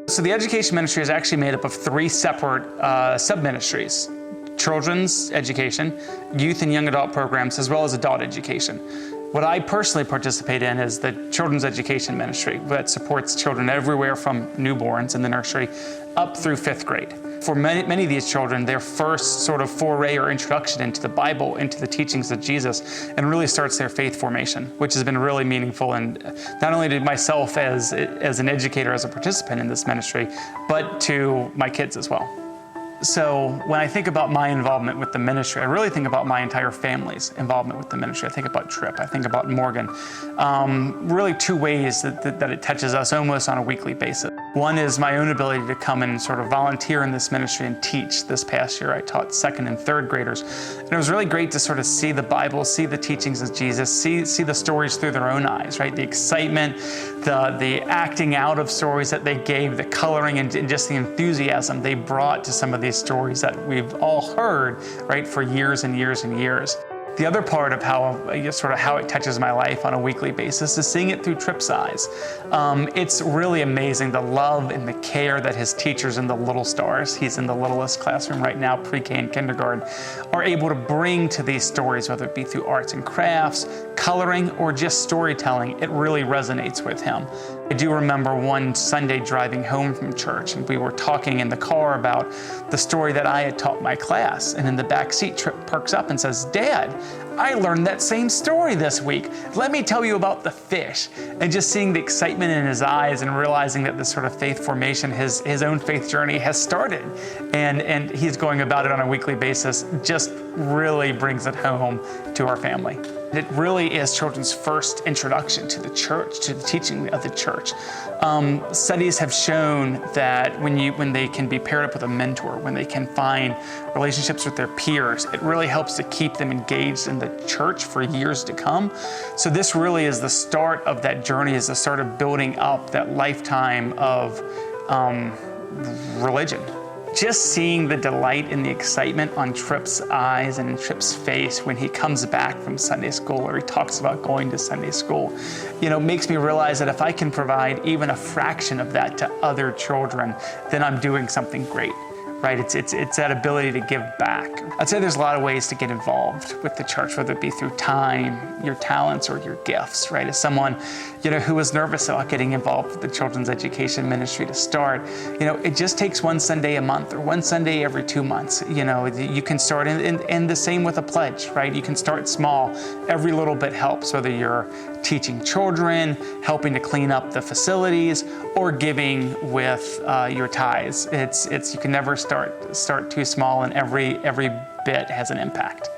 So the education ministry is actually made up of 3 separate sub-ministries: children's education, youth and young adult programs, as well as adult education. What I personally participate in is the children's education ministry that supports children everywhere from newborns in the nursery up through 5th grade. For many of these children, their first sort of foray or introduction into the Bible, into the teachings of Jesus, and really starts their faith formation, which has been really meaningful. And not only to myself as an educator, as a participant in this ministry, but to my kids as well. So when I think about my involvement with the ministry, I really think about my entire family's involvement with the ministry. I think about Tripp, I think about Morgan. Really 2 ways that it touches us almost on a weekly basis. One is my own ability to come and sort of volunteer in this ministry and teach. This past year I taught 2nd and 3rd graders. And it was really great to sort of see the Bible, see the teachings of Jesus, see the stories through their own eyes, right? The excitement, the acting out of stories that they gave, the coloring and just the enthusiasm they brought to some of these stories that we've all heard, right, for years and years and years. The other part of how it touches my life on a weekly basis is seeing it through Tripp's eyes. It's really amazing the love and the care that his teachers in the Little Stars, he's in the littlest classroom right now, pre-K and kindergarten, are able to bring to these stories, whether it be through arts and crafts, coloring, or just storytelling. It really resonates with him. I do remember one Sunday driving home from church, and we were talking in the car about the story that I had taught my class, and in the back seat, Tripp perks up and says, "Dad, I learned that same story this week. Let me tell you about the fish." And just seeing the excitement in his eyes and realizing that this sort of faith formation, his own faith journey has started, and he's going about it on a weekly basis, just really brings it home to our family. It really is children's first introduction to the church, to the teaching of the church. Studies have shown that when they can be paired up with a mentor, when they can find relationships with their peers, it really helps to keep them engaged in the church for years to come. So this really is the start of that journey, is the start of building up that lifetime of religion. Just seeing the delight and the excitement on Tripp's eyes and in Tripp's face when he comes back from Sunday school, or he talks about going to Sunday school, makes me realize that if I can provide even a fraction of that to other children, then I'm doing something great. Right? It's that ability to give back. I'd say there's a lot of ways to get involved with the church, whether it be through time, your talents, or your gifts, right? As someone, who was nervous about getting involved with the children's education ministry to start, it just takes one Sunday a month or one Sunday every 2 months. You can start, and the same with a pledge, right? You can start small. Every little bit helps, whether you're teaching children, helping to clean up the facilities, or giving with your tithes. You can never start too small, and every bit has an impact.